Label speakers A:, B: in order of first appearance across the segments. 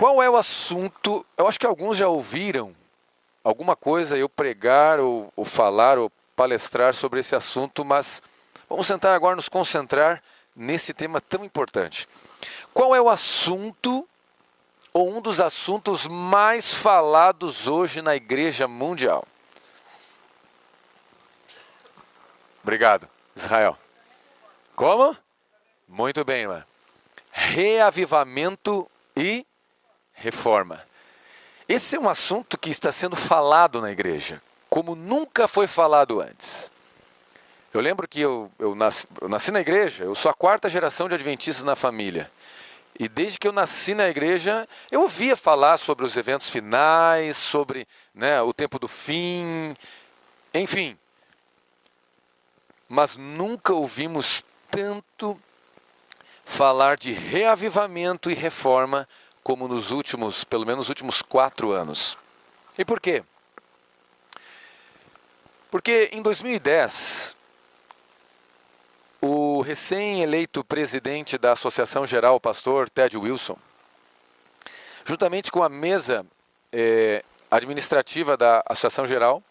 A: Qual é o assunto? Eu acho que alguns já ouviram alguma coisa eu pregar ou falar ou palestrar sobre esse assunto, mas vamos tentar agora nos concentrar nesse tema tão importante. Qual é o assunto ou um dos assuntos mais falados hoje na Igreja Mundial? Obrigado, Israel. Como? Muito bem, irmã. Reavivamento e reforma. Esse é um assunto que está sendo falado na igreja, como nunca foi falado antes. Eu lembro que eu nasci na igreja, eu sou a 4ª geração de adventistas na família. E desde que eu nasci na igreja, eu ouvia falar sobre os eventos finais, sobre o tempo do fim, enfim. Mas nunca ouvimos tanto falar de reavivamento e reforma como nos últimos, pelo menos nos últimos 4 anos. E por quê? Porque em 2010, o recém-eleito presidente da Associação Geral, o pastor Ted Wilson, juntamente com a mesa administrativa da Associação Geral,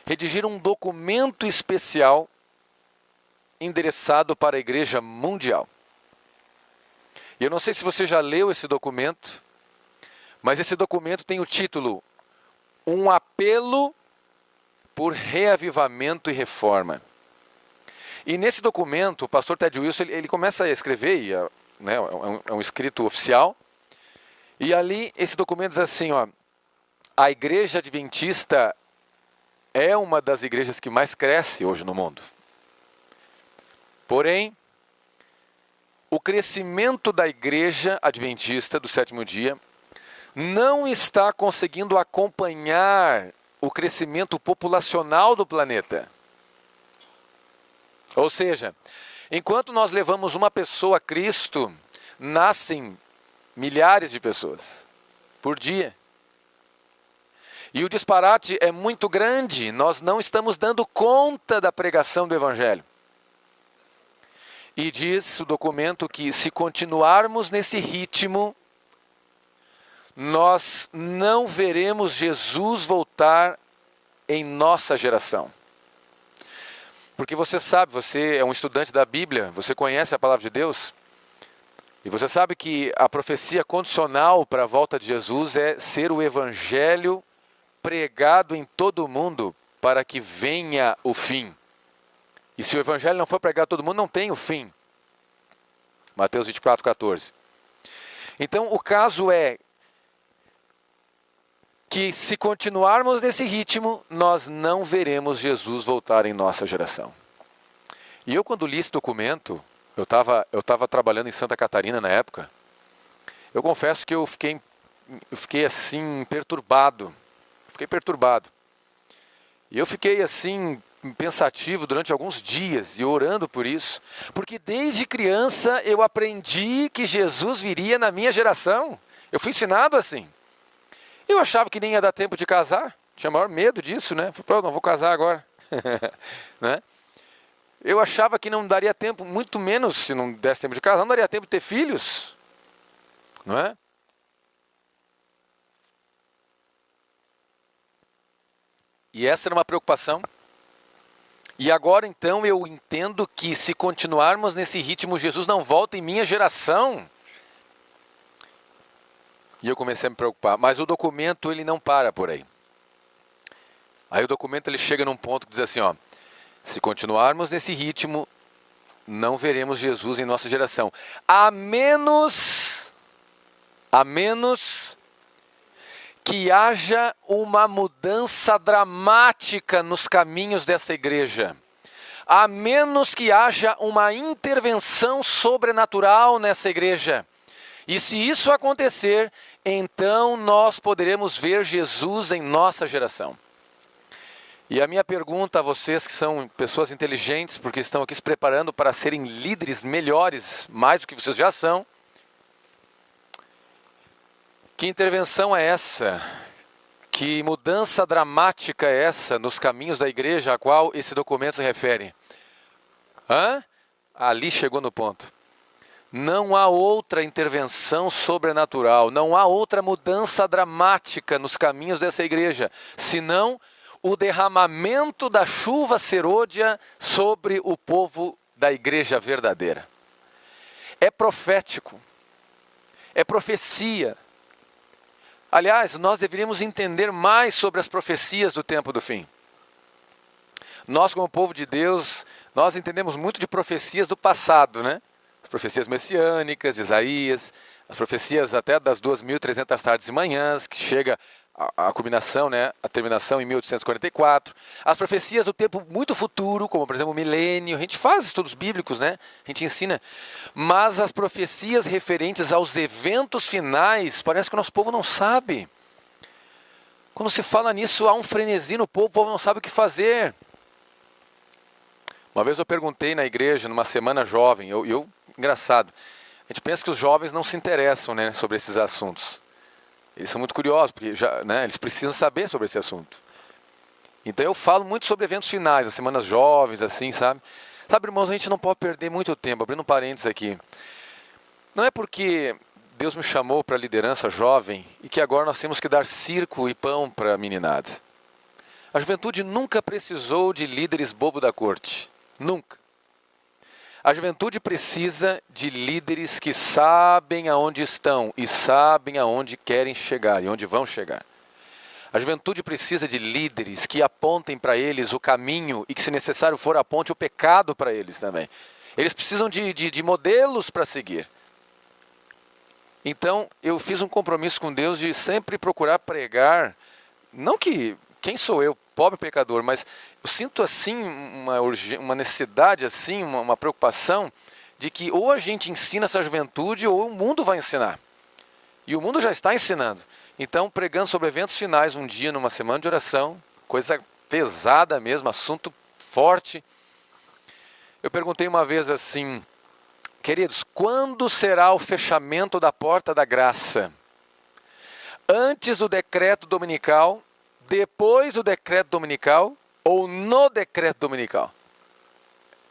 A: redigiram um documento especial endereçado para a Igreja Mundial. E eu não sei se você já leu esse documento, mas esse documento tem o título Um Apelo por Reavivamento e Reforma. E nesse documento, o pastor Ted Wilson, ele começa a escrever, é um escrito oficial, e ali esse documento diz assim, a Igreja Adventista é uma das igrejas que mais cresce hoje no mundo. Porém, o crescimento da Igreja Adventista do Sétimo Dia não está conseguindo acompanhar o crescimento populacional do planeta. Ou seja, enquanto nós levamos uma pessoa a Cristo, nascem milhares de pessoas por dia. E o disparate é muito grande, nós não estamos dando conta da pregação do Evangelho. E diz o documento que se continuarmos nesse ritmo, nós não veremos Jesus voltar em nossa geração. Porque você sabe, você é um estudante da Bíblia, você conhece a palavra de Deus, e você sabe que a profecia condicional para a volta de Jesus é ser o Evangelho pregado em todo o mundo para que venha o fim. E se o Evangelho não for pregado a todo mundo, não tem o fim. Mateus 24:14. Então, o caso é que se continuarmos nesse ritmo, nós não veremos Jesus voltar em nossa geração. E eu, quando li esse documento, eu estava trabalhando em Santa Catarina na época, eu confesso que eu fiquei assim, perturbado. Fiquei perturbado. E eu fiquei assim, pensativo durante alguns dias e orando por isso, porque desde criança eu aprendi que Jesus viria na minha geração. Eu fui ensinado assim. Eu achava que nem ia dar tempo de casar, tinha maior medo disso, né? Falei, não vou casar agora. Né? Eu achava que não daria tempo, muito menos se não desse tempo de casar, não daria tempo de ter filhos. Não é? E essa era uma preocupação. E agora então eu entendo que se continuarmos nesse ritmo, Jesus não volta em minha geração. E eu comecei a me preocupar. Mas o documento ele não para por aí. Aí o documento ele chega num ponto que diz assim, se continuarmos nesse ritmo, não veremos Jesus em nossa geração. A menos que haja uma mudança dramática nos caminhos dessa igreja. A menos que haja uma intervenção sobrenatural nessa igreja. E se isso acontecer, então nós poderemos ver Jesus em nossa geração. E a minha pergunta a vocês que são pessoas inteligentes, porque estão aqui se preparando para serem líderes melhores, mais do que vocês já são. Que intervenção é essa? Que mudança dramática é essa nos caminhos da igreja a qual esse documento se refere? Ali chegou no ponto. Não há outra intervenção sobrenatural, não há outra mudança dramática nos caminhos dessa igreja, senão o derramamento da chuva serôdia sobre o povo da igreja verdadeira. É profético, é profecia. Aliás, nós deveríamos entender mais sobre as profecias do tempo do fim. Nós, como povo de Deus, nós entendemos muito de profecias do passado, né? As profecias messiânicas, de Isaías, as profecias até das 2.300 tardes e manhãs, que chega a culminação, né, a terminação em 1844. As profecias do tempo muito futuro, como por exemplo o milênio, a gente faz estudos bíblicos, né? A gente ensina. Mas as profecias referentes aos eventos finais, parece que o nosso povo não sabe. Quando se fala nisso, há um frenesi no povo, o povo não sabe o que fazer. Uma vez eu perguntei na igreja, numa semana jovem, engraçado, a gente pensa que os jovens não se interessam, né, sobre esses assuntos. Eles são muito curiosos, porque eles precisam saber sobre esse assunto. Então eu falo muito sobre eventos finais, as semanas jovens, assim, sabe? Sabe, irmãos, a gente não pode perder muito tempo, abrindo um parênteses aqui. Não é porque Deus me chamou para a liderança jovem e que agora nós temos que dar circo e pão para a meninada. A juventude nunca precisou de líderes bobo da corte. Nunca. A juventude precisa de líderes que sabem aonde estão e sabem aonde querem chegar e onde vão chegar. A juventude precisa de líderes que apontem para eles o caminho e que, se necessário for, aponte o pecado para eles também. Eles precisam de modelos para seguir. Então, eu fiz um compromisso com Deus de sempre procurar pregar, não que, quem sou eu, pobre pecador, mas eu sinto assim uma necessidade, assim, uma preocupação de que ou a gente ensina essa juventude ou o mundo vai ensinar. E o mundo já está ensinando. Então, pregando sobre eventos finais um dia, numa semana de oração, coisa pesada mesmo, assunto forte. Eu perguntei uma vez assim, queridos, quando será o fechamento da porta da graça? Antes do decreto dominical, depois do decreto dominical ou no decreto dominical?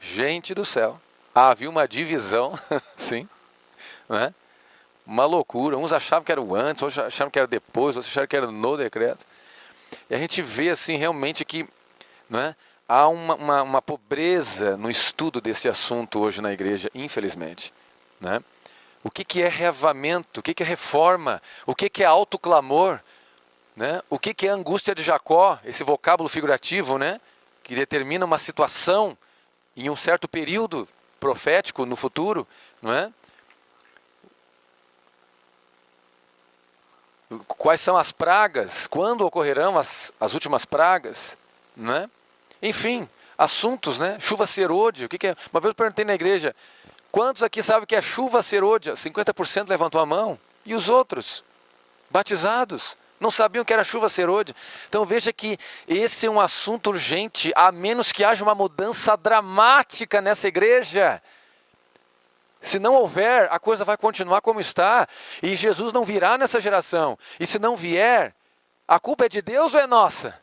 A: Gente do céu, havia uma divisão, sim, não é? Uma loucura, uns achavam que era o antes, outros achavam que era depois, outros achavam que era no decreto. E a gente vê assim realmente que, não é? Há uma pobreza no estudo desse assunto hoje na igreja, infelizmente, né? O que é reavamento? O que é reforma? O que é autoclamor? Né? O que é a angústia de Jacó? Esse vocábulo figurativo, né? Que determina uma situação em um certo período profético no futuro, não é? Quais são as pragas? Quando ocorrerão as últimas pragas? Não é? Enfim, assuntos, né? Chuva serôdia, o que é? Uma vez eu perguntei na igreja, quantos aqui sabem o que é chuva serôdia? 50% levantou a mão. E os outros? Batizados? Não sabiam que era chuva serôdia. Então veja que esse é um assunto urgente, a menos que haja uma mudança dramática nessa igreja. Se não houver, a coisa vai continuar como está. E Jesus não virá nessa geração. E se não vier, a culpa é de Deus ou é nossa?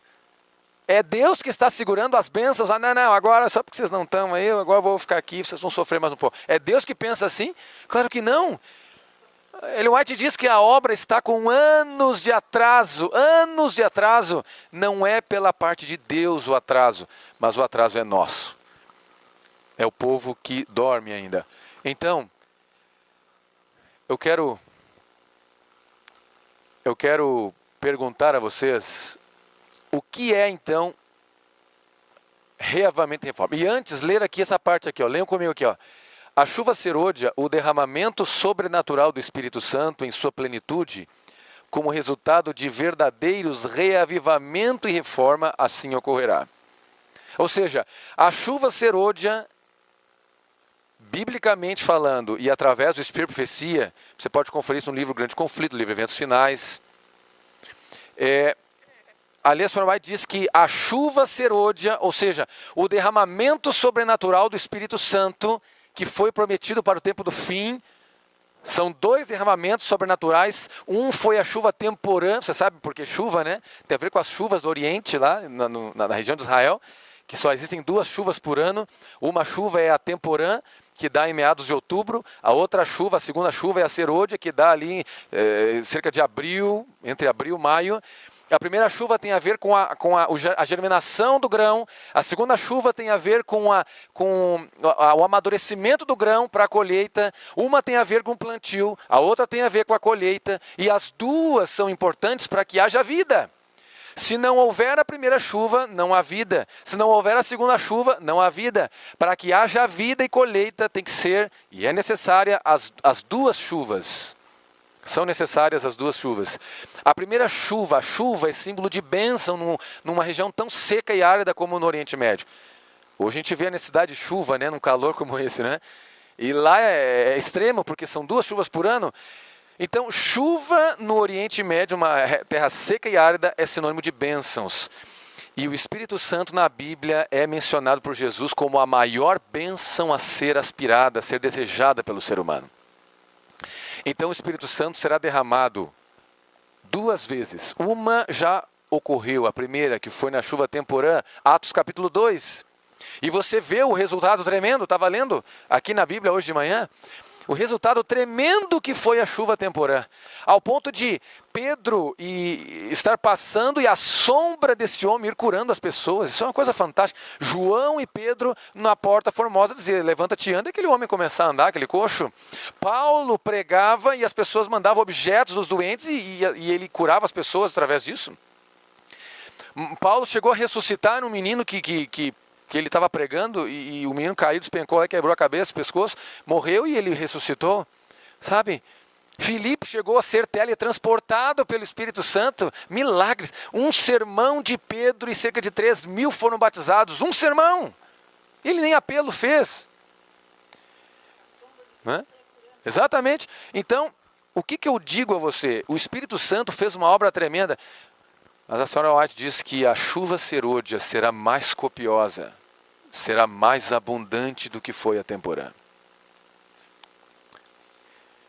A: É Deus que está segurando as bênçãos. Ah, não, agora só porque vocês não estão aí, agora eu vou ficar aqui, vocês vão sofrer mais um pouco. É Deus que pensa assim? Claro que não. Ellen White diz que a obra está com anos de atraso. Anos de atraso. Não é pela parte de Deus o atraso, mas o atraso é nosso. É o povo que dorme ainda. Então, eu quero perguntar a vocês, o que é então reavamento e reforma? E antes, ler aqui essa parte aqui, ó. Leiam comigo aqui, ó. A chuva serôdia, o derramamento sobrenatural do Espírito Santo em sua plenitude, como resultado de verdadeiros reavivamento e reforma, assim ocorrerá. Ou seja, a chuva serôdia, biblicamente falando, e através do Espírito Profecia, você pode conferir isso no livro Grande Conflito, no livro Eventos Finais. Ali a senhora White diz que a chuva serôdia, ou seja, o derramamento sobrenatural do Espírito Santo, que foi prometido para o tempo do fim, são dois derramamentos sobrenaturais. Um foi a chuva temporã, você sabe por que chuva, né? Tem a ver com as chuvas do Oriente, lá na região de Israel, que só existem 2 chuvas por ano. Uma chuva é a temporã, que dá em meados de outubro. A outra chuva, a segunda chuva, é a serôdia, que dá ali cerca de abril, entre abril e maio. A primeira chuva tem a ver com a germinação do grão. A segunda chuva tem a ver com o amadurecimento do grão para a colheita. Uma tem a ver com o plantio, a outra tem a ver com a colheita. E as duas são importantes para que haja vida. Se não houver a primeira chuva, não há vida. Se não houver a segunda chuva, não há vida. Para que haja vida e colheita, tem que ser, e é necessária, as 2 chuvas. São necessárias as 2 chuvas. A primeira chuva, a chuva é símbolo de bênção numa região tão seca e árida como no Oriente Médio. Hoje a gente vê a necessidade de chuva, né, num calor como esse, né? E lá é extremo, porque são 2 chuvas por ano. Então, chuva no Oriente Médio, uma terra seca e árida, é sinônimo de bênçãos. E o Espírito Santo na Bíblia é mencionado por Jesus como a maior bênção a ser aspirada, a ser desejada pelo ser humano. Então o Espírito Santo será derramado 2 vezes. Uma já ocorreu, a primeira que foi na chuva temporã, Atos capítulo 2. E você vê o resultado tremendo, estava lendo aqui na Bíblia hoje de manhã. O resultado tremendo que foi a chuva temporã, ao ponto de Pedro estar passando e a sombra desse homem ir curando as pessoas. Isso é uma coisa fantástica. João e Pedro na porta formosa diziam, levanta-te e anda, e aquele homem começar a andar, aquele coxo. Paulo pregava e as pessoas mandavam objetos dos doentes e ele curava as pessoas através disso. Paulo chegou a ressuscitar um menino que ele estava pregando e o menino caiu, despencou, quebrou a cabeça, o pescoço, morreu e ele ressuscitou, sabe? Filipe chegou a ser teletransportado pelo Espírito Santo, milagres. Um sermão de Pedro e cerca de 3.000 foram batizados, um sermão. Ele nem apelo fez. Né? Exatamente. Então, o que eu digo a você? O Espírito Santo fez uma obra tremenda. Mas a senhora White diz que a chuva serôdia será mais copiosa, será mais abundante do que foi a temporã.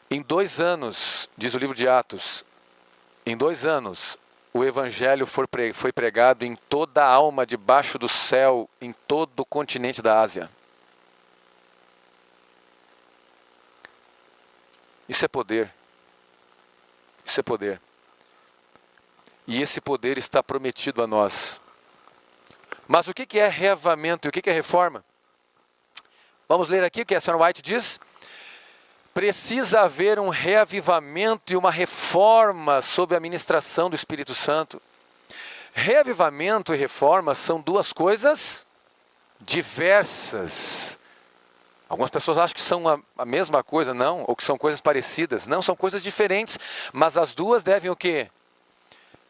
A: Em 2 anos, diz o livro de Atos, em 2 anos, o Evangelho foi pregado em toda a alma debaixo do céu, em todo o continente da Ásia. Isso é poder. Isso é poder. E esse poder está prometido a nós. Mas o que é reavivamento e o que é reforma? Vamos ler aqui o que a senhora White diz. Precisa haver um reavivamento e uma reforma sob a ministração do Espírito Santo. Reavivamento e reforma são 2 coisas diversas. Algumas pessoas acham que são a mesma coisa, não, ou que são coisas parecidas. Não, são coisas diferentes, mas as 2 devem o quê?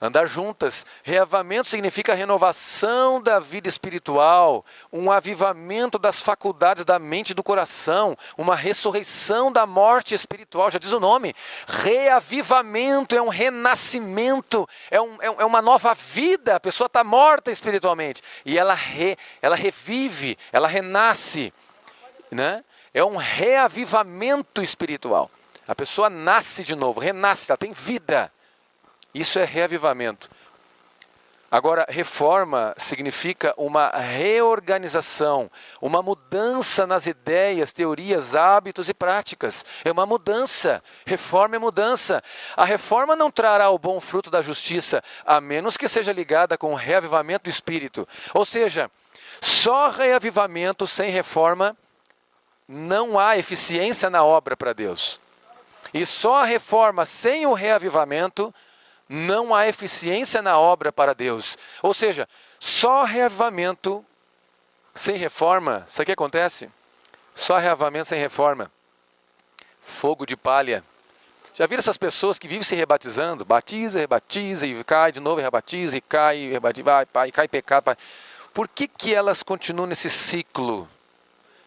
A: Andar juntas. Reavivamento significa renovação da vida espiritual, um avivamento das faculdades da mente e do coração, uma ressurreição da morte espiritual, já diz o nome. Reavivamento é um renascimento, é uma nova vida. A pessoa está morta espiritualmente e ela revive, ela renasce, né? É um reavivamento espiritual. A pessoa nasce de novo, renasce, ela tem vida. Isso é reavivamento. Agora, reforma significa uma reorganização, uma mudança nas ideias, teorias, hábitos e práticas. É uma mudança. Reforma é mudança. A reforma não trará o bom fruto da justiça, a menos que seja ligada com o reavivamento do espírito. Ou seja, só reavivamento sem reforma, não há eficiência na obra para Deus. E só a reforma sem o reavivamento, não há eficiência na obra para Deus. Ou seja, só reavivamento sem reforma, sabe o que acontece? Só reavivamento sem reforma. Fogo de palha. Já viram essas pessoas que vivem se rebatizando? Batiza, rebatiza, e cai de novo, e rebatiza, e cai, e rebatiza, vai, e cai pecado. Por que elas continuam nesse ciclo?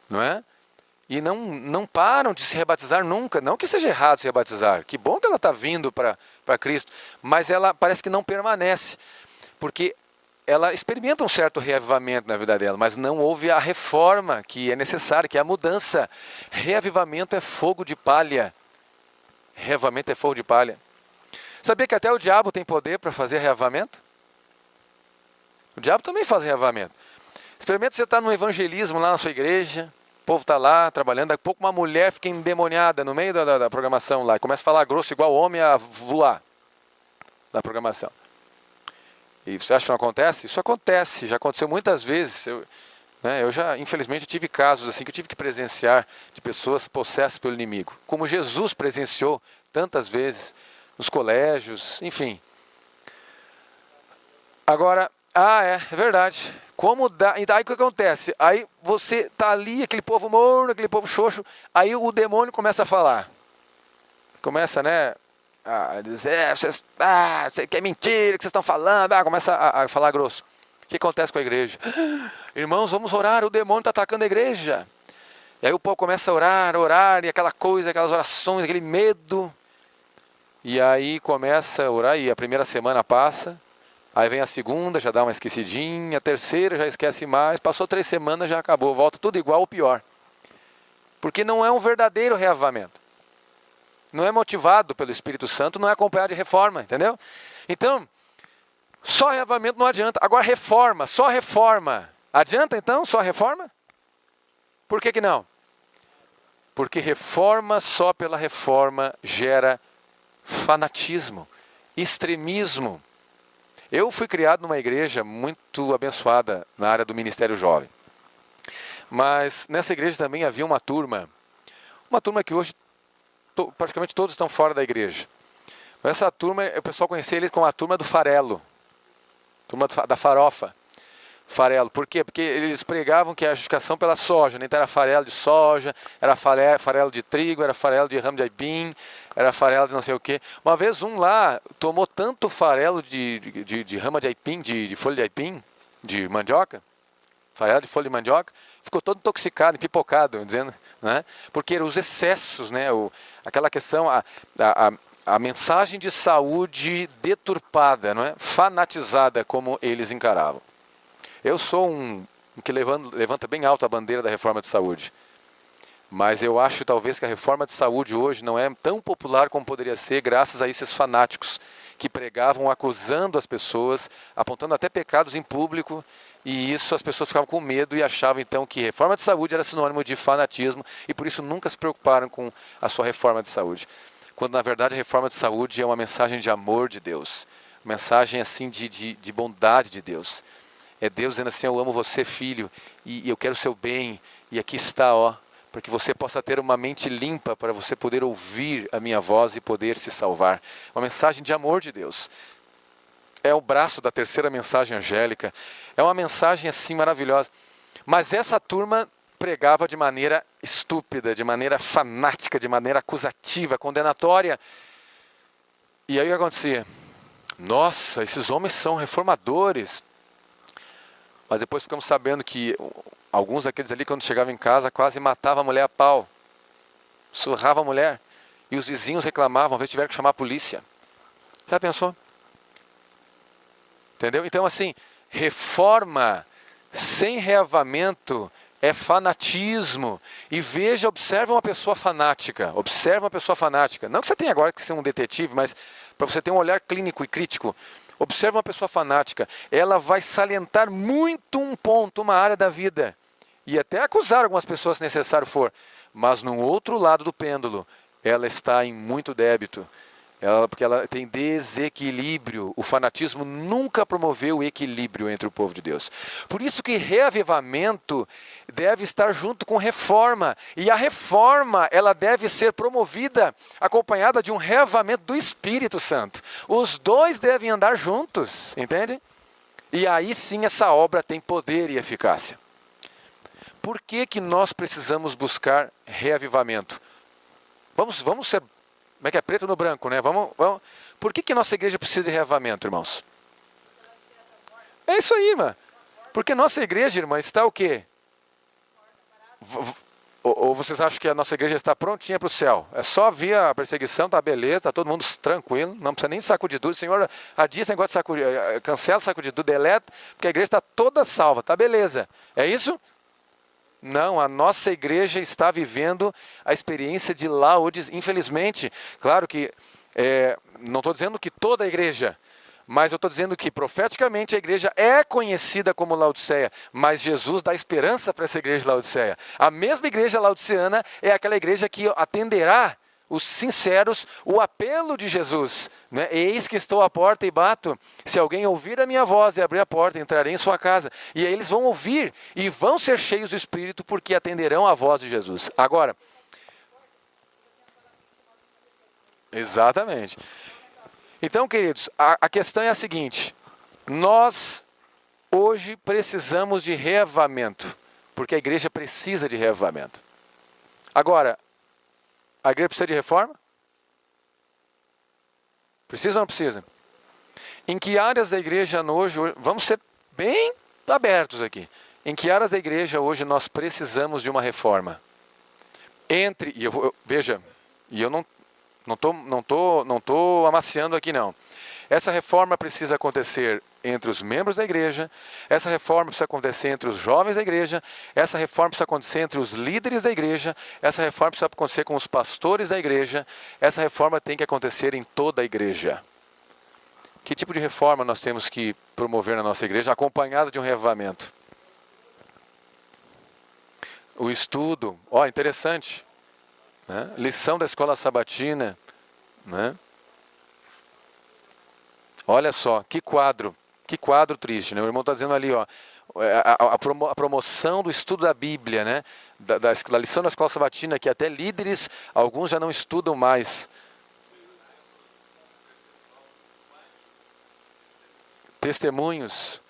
A: Não é? E não param de se rebatizar nunca. Não que seja errado se rebatizar. Que bom que ela está vindo para Cristo. Mas ela parece que não permanece. Porque ela experimenta um certo reavivamento na vida dela. Mas não houve a reforma que é necessária, que é a mudança. Reavivamento é fogo de palha. Reavivamento é fogo de palha. Sabia que até o diabo tem poder para fazer reavivamento? O diabo também faz reavivamento. Experimenta você estar no evangelismo lá na sua igreja, o povo está lá trabalhando, daqui a pouco uma mulher fica endemoniada no meio da programação lá, e começa a falar grosso igual homem a voar na programação. E você acha que não acontece? Isso acontece, já aconteceu muitas vezes. Eu já, infelizmente, tive casos assim que eu tive que presenciar de pessoas possessas pelo inimigo. Como Jesus presenciou tantas vezes nos colégios, enfim. Agora, é verdade. Como dá? E daí o que acontece? Aí você está ali, aquele povo morno, aquele povo xoxo, aí o demônio começa a falar. Começa, né? A dizer, vocês, que é mentira que vocês estão falando, começa a falar grosso. O que acontece com a igreja? Irmãos, vamos orar, o demônio está atacando a igreja. E aí o povo começa a orar, e aquela coisa, aquelas orações, aquele medo. E aí começa a orar, e a primeira semana passa, aí vem a segunda, já dá uma esquecidinha, a terceira já esquece mais, passou 3 semanas, já acabou, volta tudo igual ou pior. Porque não é um verdadeiro reavivamento. Não é motivado pelo Espírito Santo, não é acompanhado de reforma, entendeu? Então, só reavivamento não adianta. Agora reforma, só reforma. Adianta então só reforma? Por que não? Porque reforma só pela reforma gera fanatismo, extremismo. Eu fui criado numa igreja muito abençoada na área do ministério jovem. Mas nessa igreja também havia uma turma que hoje praticamente todos estão fora da igreja. Essa turma, o pessoal conhecia eles como a turma do farelo. Turma da farofa. Farelo. Por quê? Porque eles pregavam que a justificação pela soja, né? Então era farelo de soja, era farelo de trigo, era farelo de ramo de aipim, era farelo de não sei o quê. Uma vez um lá tomou tanto farelo de rama de aipim, de folha de aipim, de mandioca, farelo de folha de mandioca, ficou todo intoxicado, empipocado, dizendo, né? Porque eram os excessos, né? Aquela questão, a mensagem de saúde deturpada, não é? Fanatizada, como eles encaravam. Eu sou um que levanta bem alto a bandeira da reforma de saúde. Mas eu acho talvez que a reforma de saúde hoje não é tão popular como poderia ser, graças a esses fanáticos que pregavam acusando as pessoas, apontando até pecados em público, e isso as pessoas ficavam com medo e achavam então que reforma de saúde era sinônimo de fanatismo, e por isso nunca se preocuparam com a sua reforma de saúde. Quando na verdade a reforma de saúde é uma mensagem de amor de Deus, uma mensagem assim de bondade de Deus. É Deus dizendo assim, eu amo você, filho, e eu quero o seu bem, e aqui está, para que você possa ter uma mente limpa, para você poder ouvir a minha voz e poder se salvar. Uma mensagem de amor de Deus. É o braço da terceira mensagem angélica. É uma mensagem assim maravilhosa. Mas essa turma pregava de maneira estúpida, de maneira fanática, de maneira acusativa, condenatória. E aí o que acontecia? Nossa, esses homens são reformadores. Mas depois ficamos sabendo que alguns daqueles ali, quando chegavam em casa, quase matavam a mulher a pau. Surrava a mulher. E os vizinhos reclamavam, às vezes tiveram que chamar a polícia. Já pensou? Entendeu? Então assim, reforma sem reavamento é fanatismo. E observa uma pessoa fanática. Observa uma pessoa fanática. Não que você tenha agora que ser um detetive, mas para você ter um olhar clínico e crítico. Observa uma pessoa fanática, ela vai salientar muito um ponto, uma área da vida, e até acusar algumas pessoas se necessário for, mas no outro lado do pêndulo, ela está em muito débito, porque ela tem desequilíbrio. O fanatismo nunca promoveu o equilíbrio entre o povo de Deus. Por isso que reavivamento deve estar junto com reforma. E a reforma, ela deve ser promovida, acompanhada de um reavivamento do Espírito Santo. Os dois devem andar juntos, entende? E aí sim essa obra tem poder e eficácia. Por que nós precisamos buscar reavivamento? Vamos ser... Como é que é? Preto no branco, né? Vamos. Por que nossa igreja precisa de reavivamento, irmãos? É isso aí, irmã. Porque nossa igreja, irmã, está o quê? Ou vocês acham que a nossa igreja está prontinha para o céu? É só vir a perseguição, tá beleza, está todo mundo tranquilo, não precisa nem sacudir tudo. Senhor, adia esse negócio de sacudir, cancela, sacudir tudo, deleta, porque a igreja está toda salva, tá beleza. É isso? Não, a nossa igreja está vivendo a experiência de Laodiceia. Infelizmente, claro que não estou dizendo que toda a igreja, Mas eu estou dizendo que profeticamente a igreja é conhecida como Laodiceia, mas Jesus dá esperança para essa igreja de Laodiceia. A mesma igreja laodiceana é aquela igreja que atenderá os sinceros, o apelo de Jesus, né? Eis que estou à porta e bato, se alguém ouvir a minha voz e abrir a porta, entrarei em sua casa. E aí eles vão ouvir e vão ser cheios do Espírito porque atenderão a voz de Jesus. Agora, exatamente. Então, queridos, a questão é a seguinte: nós hoje precisamos de reavivamento, porque a igreja precisa de reavivamento. Agora, a igreja precisa de reforma? Precisa ou não precisa? Em que áreas da igreja hoje, vamos ser bem abertos aqui, em que áreas da igreja hoje nós precisamos de uma reforma? Veja, e eu não tô amaciando aqui não. Essa reforma precisa acontecer entre os membros da igreja, essa reforma precisa acontecer entre os jovens da igreja, essa reforma precisa acontecer entre os líderes da igreja, essa reforma precisa acontecer com os pastores da igreja, essa reforma tem que acontecer em toda a igreja. Que tipo de reforma nós temos que promover na nossa igreja, acompanhado de um reavivamento? O estudo, interessante, né? Lição da escola sabatina, né? Olha só, que quadro triste, né? O irmão está dizendo ali, a promoção do estudo da Bíblia, né? Da lição da escola sabatina, que até líderes, alguns já não estudam mais. Testemunhos.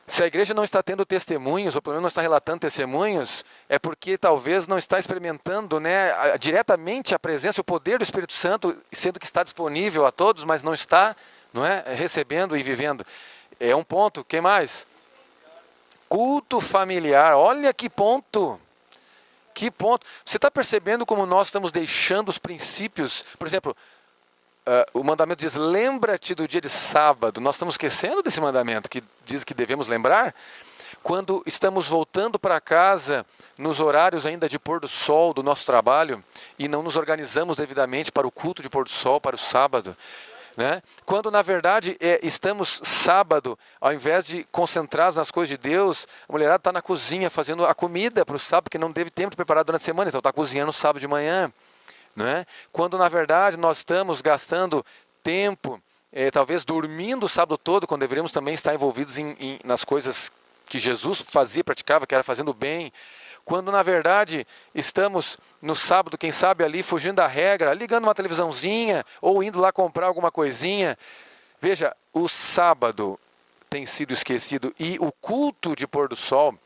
A: Se a igreja não está tendo testemunhos, ou pelo menos não está relatando testemunhos, é porque talvez não está experimentando, né, diretamente a presença, o poder do Espírito Santo, sendo que está disponível a todos, mas não está, não é, recebendo e vivendo. É um ponto. Quem mais? Culto familiar. Olha que ponto. Que ponto. Você está percebendo como nós estamos deixando os princípios? Por exemplo, o mandamento diz, lembra-te do dia de sábado. Nós estamos esquecendo desse mandamento, que diz que devemos lembrar. Quando estamos voltando para casa, nos horários ainda de pôr do sol do nosso trabalho, e não nos organizamos devidamente para o culto de pôr do sol, para o sábado, né? Quando na verdade estamos sábado, ao invés de concentrados nas coisas de Deus, a mulherada está na cozinha fazendo a comida para o sábado, porque não teve tempo de preparar durante a semana, então está cozinhando no sábado de manhã. Não é? Quando na verdade nós estamos gastando tempo, talvez dormindo o sábado todo, quando deveríamos também estar envolvidos nas coisas que Jesus fazia, praticava, que era fazendo o bem. Quando na verdade estamos no sábado, quem sabe ali fugindo da regra, ligando uma televisãozinha ou indo lá comprar alguma coisinha. Veja, o sábado tem sido esquecido e o culto de pôr do sol,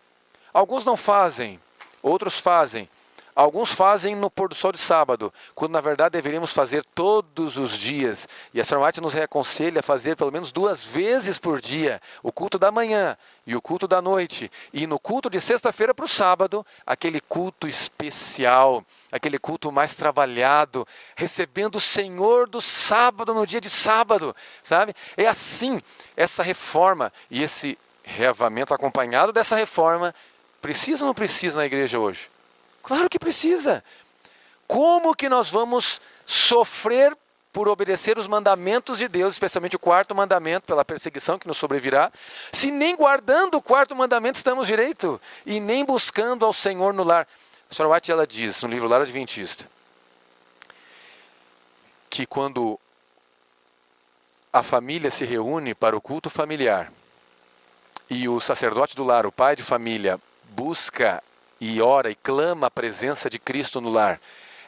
A: alguns não fazem, outros fazem. Alguns fazem no pôr do sol de sábado, quando na verdade deveríamos fazer todos os dias. E a Sra. White nos aconselha a fazer pelo menos 2 vezes por dia, o culto da manhã e o culto da noite. E no culto de sexta-feira para o sábado, aquele culto especial, aquele culto mais trabalhado, recebendo o Senhor do sábado no dia de sábado, sabe? É assim, essa reforma e esse reavivamento acompanhado dessa reforma, precisa ou não precisa na igreja hoje? Claro que precisa. Como que nós vamos sofrer por obedecer os mandamentos de Deus, especialmente o 4º mandamento, pela perseguição que nos sobrevirá, se nem guardando o 4º mandamento estamos direito, e nem buscando ao Senhor no lar? A Sra. White, ela diz, no livro Lar Adventista, que quando a família se reúne para o culto familiar, e o sacerdote do lar, o pai de família, busca e ora e clama a presença de Cristo no lar,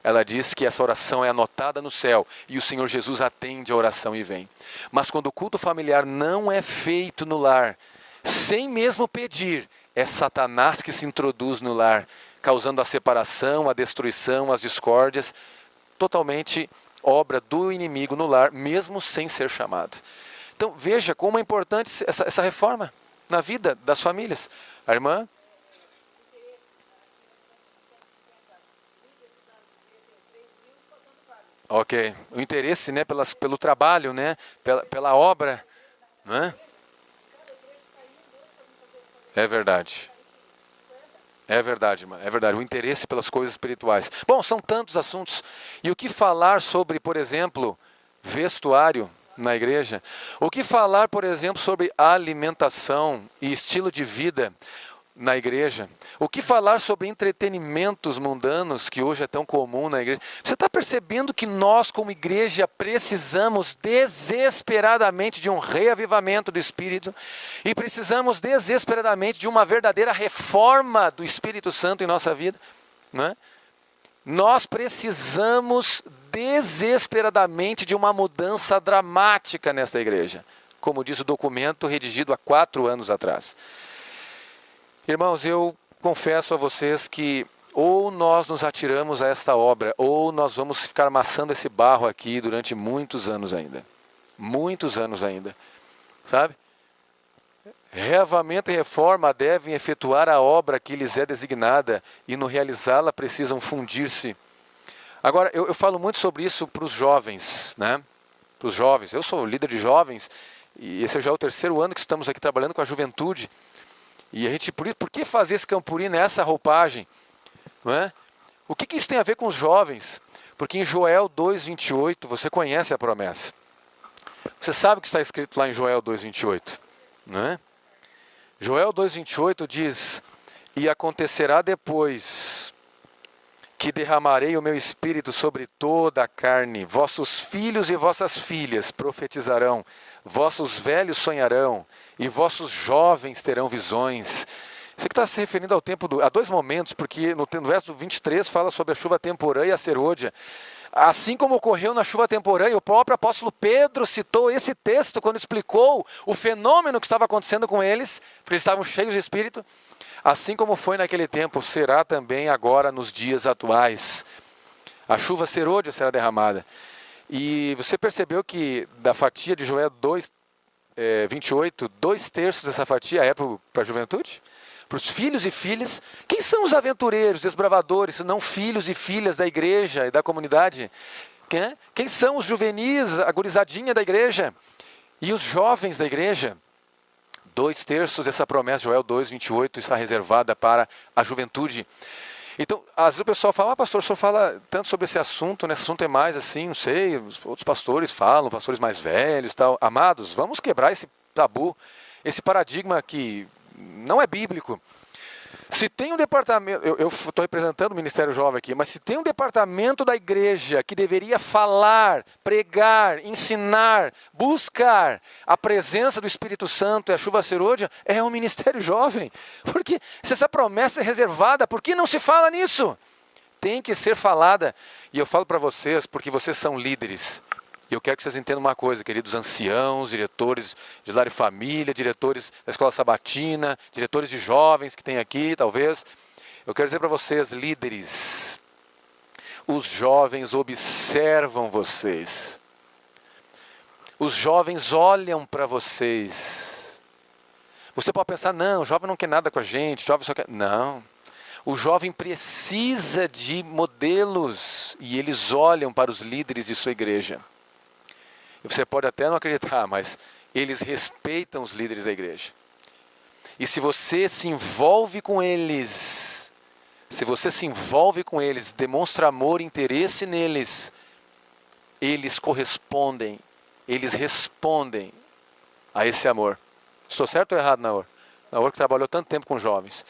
A: ela diz que essa oração é anotada no céu e o Senhor Jesus atende a oração e vem. Mas quando o culto familiar não é feito no lar, sem mesmo pedir, é Satanás que se introduz no lar, causando a separação, a destruição, as discórdias, totalmente obra do inimigo no lar, mesmo sem ser chamado. Então veja como é importante essa reforma na vida das famílias. A irmã... Ok, o interesse, né, pelo trabalho, né, pela obra, né? É verdade. É verdade, irmã, é verdade, o interesse pelas coisas espirituais. Bom, são tantos assuntos. E o que falar sobre, por exemplo, vestuário, na igreja? O que falar, por exemplo, sobre alimentação e estilo de vida na igreja? O que falar sobre entretenimentos mundanos, que hoje é tão comum na igreja? Você está percebendo que nós, como igreja, precisamos desesperadamente de um reavivamento do Espírito e precisamos desesperadamente de uma verdadeira reforma do Espírito Santo em nossa vida, não é? Nós precisamos desesperadamente de uma mudança dramática nesta igreja, como diz o documento redigido há 4 anos atrás. Irmãos, eu confesso a vocês que ou nós nos atiramos a esta obra, ou nós vamos ficar amassando esse barro aqui durante muitos anos ainda. Muitos anos ainda, sabe? Reavamento e reforma devem efetuar a obra que lhes é designada e no realizá-la precisam fundir-se. Agora, eu falo muito sobre isso para os jovens, né? Para os jovens. Eu sou líder de jovens e esse já é o 3º ano que estamos aqui trabalhando com a juventude. E a gente, por que fazer esse Camporim nessa roupagem? Não é? O que isso tem a ver com os jovens? Porque em Joel 2,28 você conhece a promessa. Você sabe o que está escrito lá em Joel 2,28, não é? Joel 2,28 diz: e acontecerá depois que derramarei o meu espírito sobre toda a carne, vossos filhos e vossas filhas profetizarão, vossos velhos sonharão, e vossos jovens terão visões. Isso aqui está se referindo ao tempo a 2 momentos, porque no verso 23 fala sobre a chuva temporã e a serôdia. Assim como ocorreu na chuva temporã, e o próprio apóstolo Pedro citou esse texto quando explicou o fenômeno que estava acontecendo com eles, porque eles estavam cheios de espírito. Assim como foi naquele tempo, será também agora nos dias atuais. A chuva serôdia será derramada. E você percebeu que da fatia de Joel 2,28, 2/3 dessa fatia é para a juventude? Para os filhos e filhas. Quem são os aventureiros, desbravadores, se não filhos e filhas da igreja e da comunidade? Quem são os juvenis, a gurizadinha da igreja? E os jovens da igreja? 2/3 dessa promessa de Joel 2,28 está reservada para a juventude. Então, às vezes o pessoal fala: pastor, o senhor fala tanto sobre esse assunto, né? Esse assunto é mais assim, não sei, os outros pastores falam, pastores mais velhos e tal. Amados, vamos quebrar esse tabu, esse paradigma que não é bíblico. Se tem um departamento, eu estou representando o Ministério Jovem aqui, mas se tem um departamento da igreja que deveria falar, pregar, ensinar, buscar a presença do Espírito Santo e a chuva serôdia, é o Ministério Jovem. Porque se essa promessa é reservada, por que não se fala nisso? Tem que ser falada. E eu falo para vocês, porque vocês são líderes. E eu quero que vocês entendam uma coisa, queridos anciãos, diretores de lar e família, diretores da escola sabatina, diretores de jovens que tem aqui, talvez. Eu quero dizer para vocês, líderes, os jovens observam vocês. Os jovens olham para vocês. Você pode pensar: não, o jovem não quer nada com a gente, o jovem só quer... Não. O jovem precisa de modelos e eles olham para os líderes de sua igreja. Você pode até não acreditar, mas eles respeitam os líderes da igreja. E se você se envolve com eles, demonstra amor e interesse neles, eles correspondem, eles respondem a esse amor. Estou certo ou errado, Naor? Naor que trabalhou tanto tempo com jovens.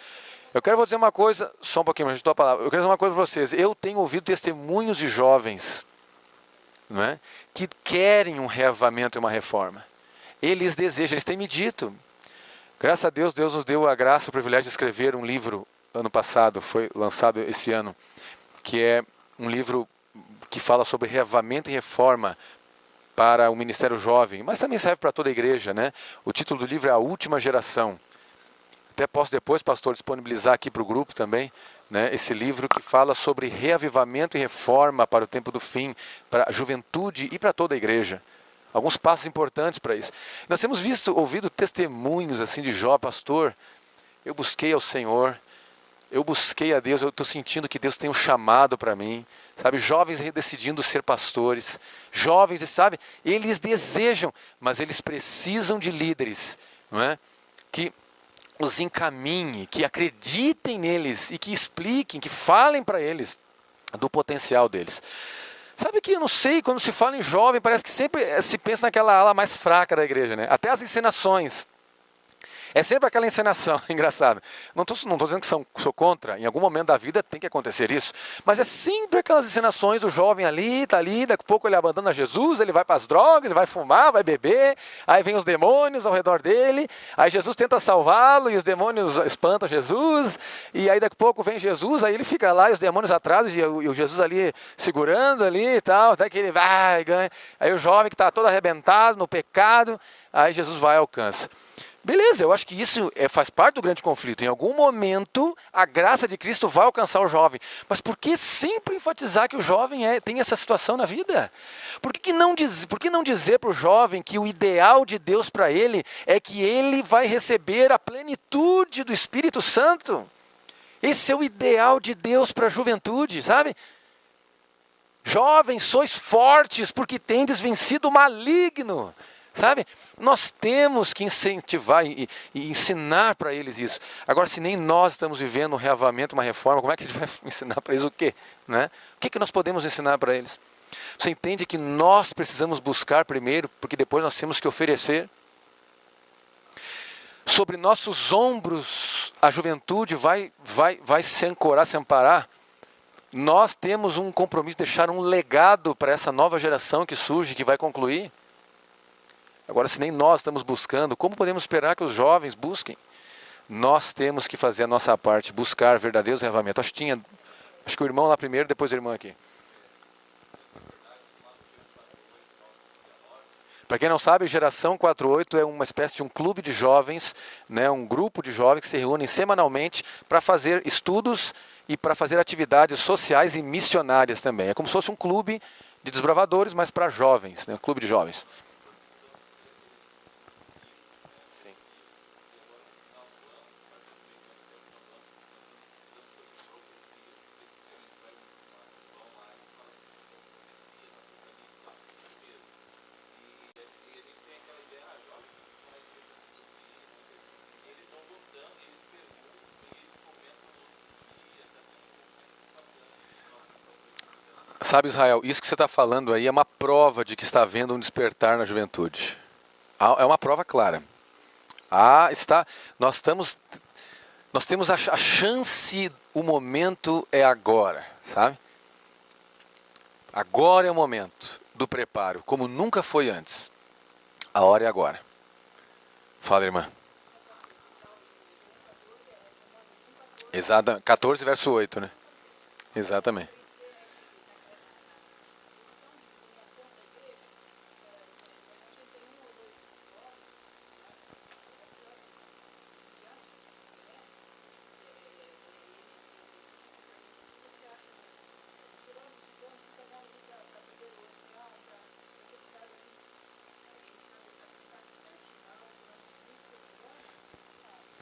A: Eu quero dizer uma coisa, só um pouquinho, mas a palavra. Eu quero dizer uma coisa para vocês. Eu tenho ouvido testemunhos de jovens, não é? Que querem um reavamento e uma reforma. Eles desejam, eles têm me dito. Graças a Deus, Deus nos deu a graça, o privilégio de escrever um livro ano passado, foi lançado esse ano, que é um livro que fala sobre reavamento e reforma para o Ministério Jovem, mas também serve para toda a igreja, né? O título do livro é A Última Geração. Até posso depois, pastor, disponibilizar aqui para o grupo também, né, esse livro que fala sobre reavivamento e reforma para o tempo do fim, para a juventude e para toda a igreja. Alguns passos importantes para isso. Nós temos ouvido testemunhos assim de jovem: pastor, eu busquei ao Senhor, eu busquei a Deus, eu estou sentindo que Deus tem um chamado para mim. Sabe, jovens decidindo ser pastores, jovens, sabe, eles desejam, mas eles precisam de líderes, não é? Que os encaminhe, que acreditem neles e que expliquem, que falem para eles do potencial deles. Sabe que eu não sei, quando se fala em jovem, parece que sempre se pensa naquela ala mais fraca da igreja, né? Até as encenações. É sempre aquela encenação, engraçado. Não estou dizendo que sou contra, em algum momento da vida tem que acontecer isso, mas é sempre aquelas encenações do jovem ali, está ali, daqui a pouco ele abandona Jesus, ele vai para as drogas, ele vai fumar, vai beber, aí vem os demônios ao redor dele, aí Jesus tenta salvá-lo e os demônios espantam Jesus, e aí daqui a pouco vem Jesus, aí ele fica lá e os demônios atrás e o Jesus ali segurando ali e tal, até que ele vai, ganha. Aí o jovem que está todo arrebentado no pecado, aí Jesus vai e alcança. Beleza, eu acho que isso faz parte do grande conflito. Em algum momento, a graça de Cristo vai alcançar o jovem. Mas por que sempre enfatizar que o jovem tem essa situação na vida? Por que não dizer para o jovem que o ideal de Deus para ele é que ele vai receber a plenitude do Espírito Santo? Esse é o ideal de Deus para a juventude, sabe? Jovens, sois fortes porque tendes vencido o maligno. Sabe? Nós temos que incentivar e ensinar para eles isso. Agora, se nem nós estamos vivendo um reavamento, uma reforma, como é que a gente vai ensinar para eles o quê? Né? O que nós podemos ensinar para eles? Você entende que nós precisamos buscar primeiro, porque depois nós temos que oferecer? Sobre nossos ombros, a juventude vai se ancorar, se amparar. Nós temos um compromisso de deixar um legado para essa nova geração que surge, que vai concluir. Agora, se nem nós estamos buscando, como podemos esperar que os jovens busquem? Nós temos que fazer a nossa parte, buscar verdadeiros reavivamentos. Acho que o irmão lá primeiro, depois o irmão aqui. Para quem não sabe, Geração 48 é uma espécie de um clube de jovens, né, um grupo de jovens que se reúnem semanalmente para fazer estudos e para fazer atividades sociais e missionárias também. É como se fosse um clube de desbravadores, mas para jovens, né, um clube de jovens. Sabe, Israel, isso que você está falando aí é uma prova de que está havendo um despertar na juventude. É uma prova clara. Nós temos a chance, o momento é agora, sabe? Agora é o momento do preparo, como nunca foi antes. A hora é agora. Fala, irmã. Exato, 14, verso 8, né? Exatamente.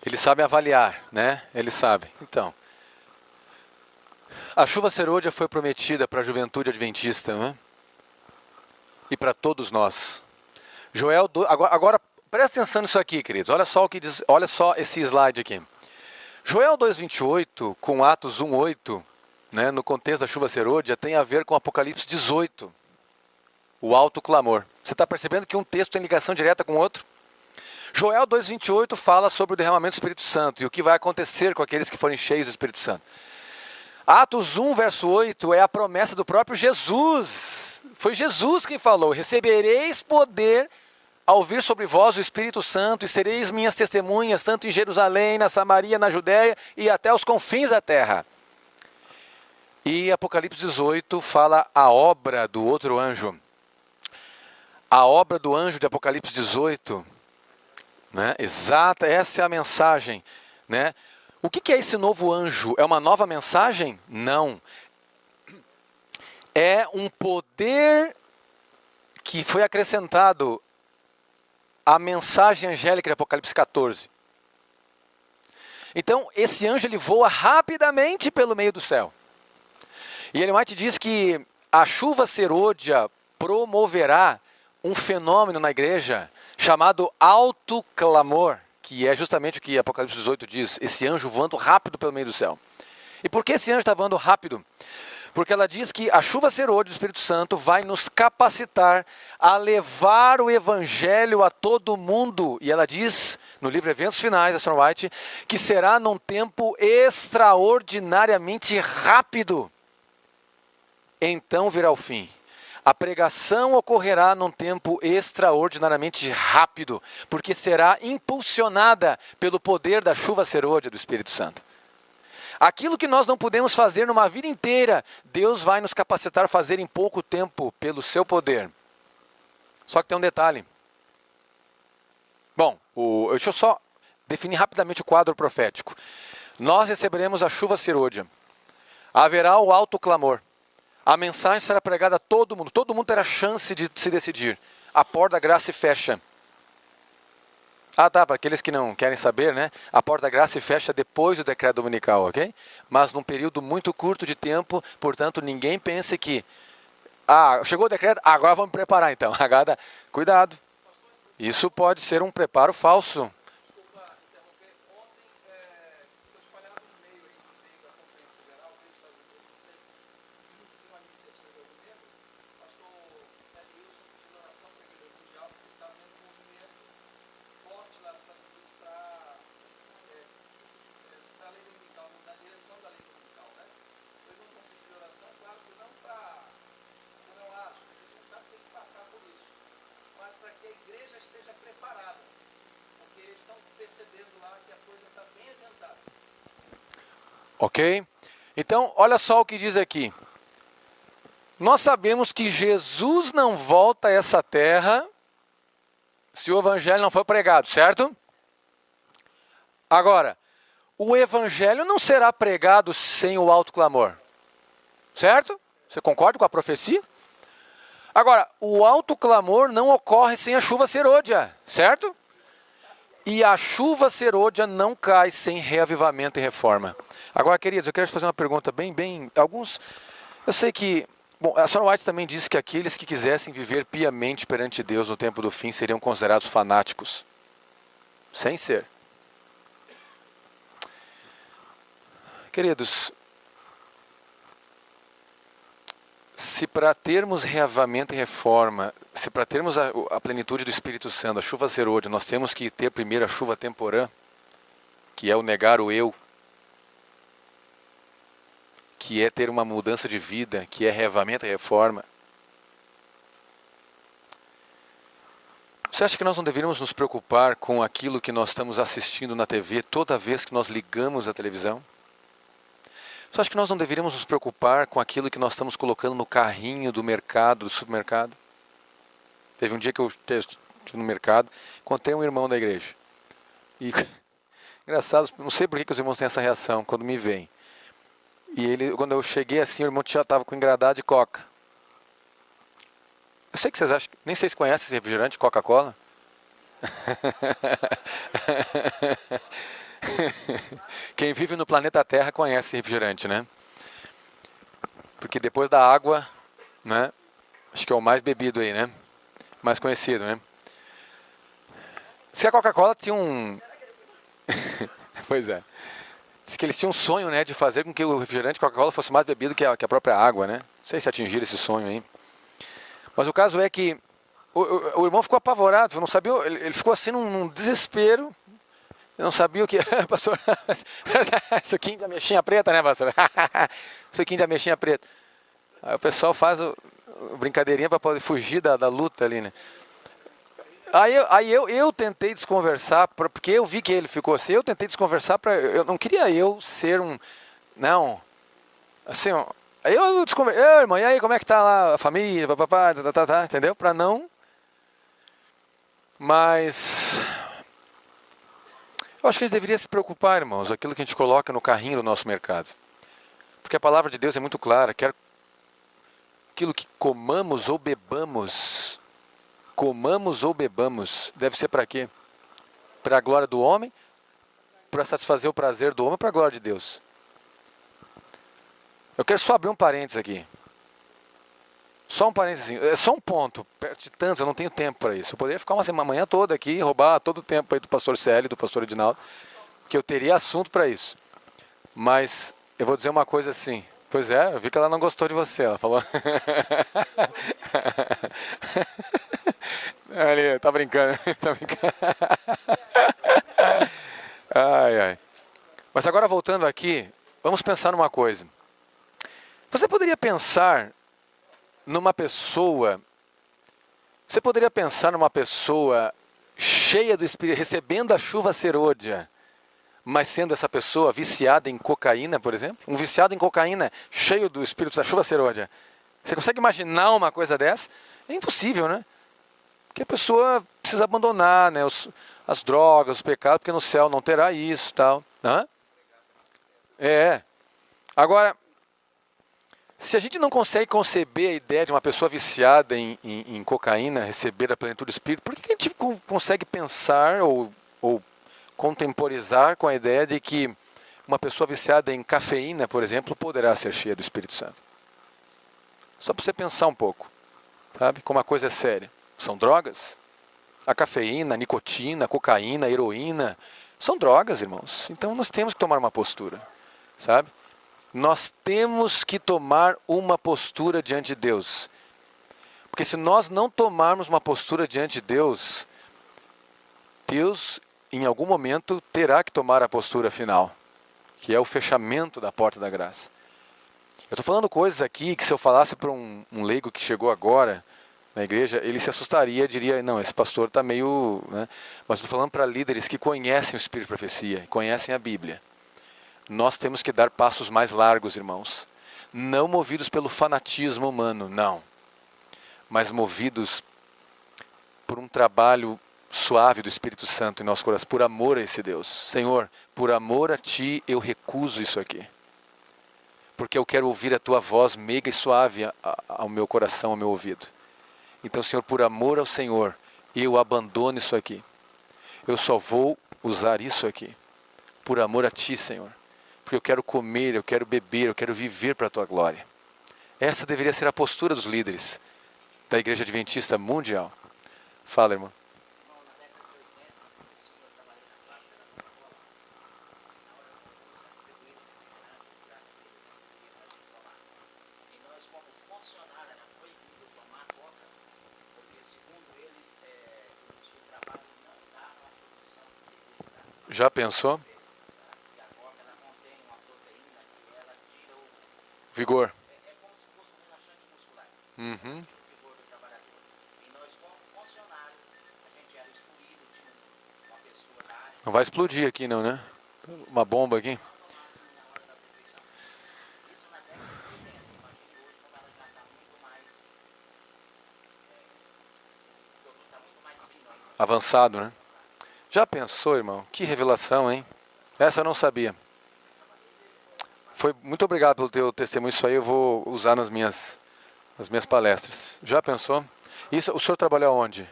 A: Eles sabem avaliar, né? Eles sabem. Então, a chuva serôdia foi prometida para a juventude adventista, né? E para todos nós. Joel 2, agora presta atenção nisso aqui, queridos. Olha só o que diz, olha só esse slide aqui. Joel 2:28 com Atos 1:8, né, no contexto da chuva serôdia, tem a ver com Apocalipse 18, o alto clamor. Você está percebendo que um texto tem ligação direta com o outro? Joel 2:28 fala sobre o derramamento do Espírito Santo e o que vai acontecer com aqueles que forem cheios do Espírito Santo. Atos 1, verso 8 é a promessa do próprio Jesus. Foi Jesus quem falou: recebereis poder ao vir sobre vós o Espírito Santo e sereis minhas testemunhas, tanto em Jerusalém, na Samaria, na Judéia e até os confins da terra. E Apocalipse 18 fala a obra do outro anjo. A obra do anjo de Apocalipse 18, né? Exata, essa é a mensagem, né? O que é esse novo anjo? É uma nova mensagem? Não. É um poder que foi acrescentado à mensagem angélica de Apocalipse 14. Então, esse anjo ele voa rapidamente pelo meio do céu. E Ellen White diz que a chuva serôdia promoverá um fenômeno na igreja chamado alto clamor, que é justamente o que Apocalipse 18 diz, esse anjo voando rápido pelo meio do céu. E por que esse anjo está voando rápido? Porque ela diz que a chuva serôdia do Espírito Santo vai nos capacitar a levar o Evangelho a todo mundo. E ela diz, no livro Eventos Finais, da Sr. White, que será num tempo extraordinariamente rápido. Então virá o fim. A pregação ocorrerá num tempo extraordinariamente rápido, porque será impulsionada pelo poder da chuva serôdia do Espírito Santo. Aquilo que nós não podemos fazer numa vida inteira, Deus vai nos capacitar a fazer em pouco tempo, pelo seu poder. Só que tem um detalhe. Bom, deixa eu só definir rapidamente o quadro profético. Nós receberemos a chuva serôdia. Haverá o alto clamor. A mensagem será pregada a todo mundo terá chance de se decidir. A porta da graça se fecha. Ah, tá, para aqueles que não querem saber, né? A porta da graça se fecha depois do decreto dominical, ok? Mas num período muito curto de tempo, portanto, ninguém pense que... chegou o decreto, agora vamos preparar então. Cuidado. Isso pode ser um preparo falso.
B: Para que a igreja esteja preparada, porque eles estão percebendo lá que a coisa está bem adiantada.
A: Ok? Então, olha só o que diz aqui. Nós sabemos que Jesus não volta a essa terra se o evangelho não for pregado, certo? Agora, o evangelho não será pregado sem o alto clamor, certo? Você concorda com a profecia? Agora, o alto clamor não ocorre sem a chuva serôdia, certo? E a chuva serôdia não cai sem reavivamento e reforma. Agora, queridos, eu quero te fazer uma pergunta eu sei que... Bom, a Sr. White também disse que aqueles que quisessem viver piamente perante Deus no tempo do fim seriam considerados fanáticos. Sem ser. Queridos... Se para termos reavivamento e reforma, se para termos a plenitude do Espírito Santo, a chuva serôdia, nós temos que ter primeiro a chuva temporã, que é o negar o eu, que é ter uma mudança de vida, que é reavivamento e reforma. Você acha que nós não deveríamos nos preocupar com aquilo que nós estamos assistindo na TV toda vez que nós ligamos a televisão? Você acha que nós não deveríamos nos preocupar com aquilo que nós estamos colocando no carrinho do mercado, do supermercado? Teve um dia que eu estive no mercado, encontrei um irmão da igreja. E, engraçado, não sei por que os irmãos têm essa reação quando me veem. E quando eu cheguei assim, o irmão já estava com engradado de coca. Eu sei que vocês acham, nem sei se conhecem esse refrigerante, Coca-Cola. Quem vive no planeta Terra conhece refrigerante, né? Porque depois da água, né? Acho que é o mais bebido aí, né? Mais conhecido, né? Se a Coca-Cola tinha um... Pois é. Diz que eles tinham um sonho, né? De fazer com que o refrigerante Coca-Cola fosse mais bebido que a própria água, né? Não sei se atingiram esse sonho aí. Mas o caso é que o irmão ficou apavorado, não sabia, ele ficou assim num desespero. Eu não sabia o que... Pastor, suquinho de ameixinha preta, né, pastor? Suquinho de ameixinha preta. Aí o pessoal faz brincadeirinha para poder fugir da luta ali, né? Aí eu tentei desconversar, porque eu vi que ele ficou assim, eu tentei desconversar, eu não queria eu ser um... Não, assim, ó, aí eu desconversei, irmão, e aí, como é que tá lá a família, papapá, entendeu? Para não... Mas... Eu acho que a gente deveria se preocupar, irmãos, aquilo que a gente coloca no carrinho do nosso mercado. Porque a palavra de Deus é muito clara, quer aquilo que comamos ou bebamos, deve ser para quê? Para a glória do homem, para satisfazer o prazer do homem, para a glória de Deus. Eu quero só abrir um parênteses aqui. Só um parênteses, é só um ponto, perto de tantos, eu não tenho tempo para isso. Eu poderia ficar uma manhã toda aqui e roubar todo o tempo aí do pastor Célio, do pastor Edinaldo, que eu teria assunto para isso. Mas eu vou dizer uma coisa assim, Pois é, eu vi que ela não gostou de você, ela falou. Ali, tá brincando, tá brincando. Ai, ai. Mas agora voltando aqui, vamos pensar numa coisa. Você poderia pensar numa pessoa, cheia do Espírito, recebendo a chuva serôdia, mas sendo essa pessoa viciada em cocaína, por exemplo? Um viciado em cocaína, cheio do Espírito da chuva serôdia. Você consegue imaginar uma coisa dessa? É impossível, né? Porque a pessoa precisa abandonar, né, as drogas, os pecados, porque no céu não terá isso e tal. Hã? É. Agora, se a gente não consegue conceber a ideia de uma pessoa viciada em cocaína receber a plenitude do Espírito, por que a gente consegue pensar ou contemporizar com a ideia de que uma pessoa viciada em cafeína, por exemplo, poderá ser cheia do Espírito Santo? Só para você pensar um pouco, sabe? Como a coisa é séria. São drogas? A cafeína, a nicotina, a cocaína, a heroína, são drogas, irmãos. Então nós temos que tomar uma postura, sabe? Nós temos que tomar uma postura diante de Deus. Porque se nós não tomarmos uma postura diante de Deus, Deus em algum momento terá que tomar a postura final, que é o fechamento da porta da graça. Eu estou falando coisas aqui que se eu falasse para um leigo que chegou agora na igreja, ele se assustaria, diria, não, esse pastor está meio... né? Mas estou falando para líderes que conhecem o Espírito de Profecia, conhecem a Bíblia. Nós temos que dar passos mais largos, irmãos. Não movidos pelo fanatismo humano, não. Mas movidos por um trabalho suave do Espírito Santo em nosso coração, por amor a esse Deus. Senhor, por amor a Ti, eu recuso isso aqui. Porque eu quero ouvir a Tua voz meiga e suave ao meu coração, ao meu ouvido. Então, Senhor, por amor ao Senhor, eu abandono isso aqui. Eu só vou usar isso aqui. Por amor a Ti, Senhor. Porque eu quero comer, eu quero beber, eu quero viver para a Tua glória. Essa deveria ser a postura dos líderes da Igreja Adventista Mundial. Fala, irmão. Já pensou? Vigor. Uhum. Não vai explodir aqui não, né? Uma bomba aqui. Avançado, né? Já pensou, irmão? Que revelação, hein? Essa eu não sabia. Muito obrigado pelo teu testemunho. Isso aí eu vou usar nas minhas palestras. Já pensou? Isso, o senhor trabalhou onde?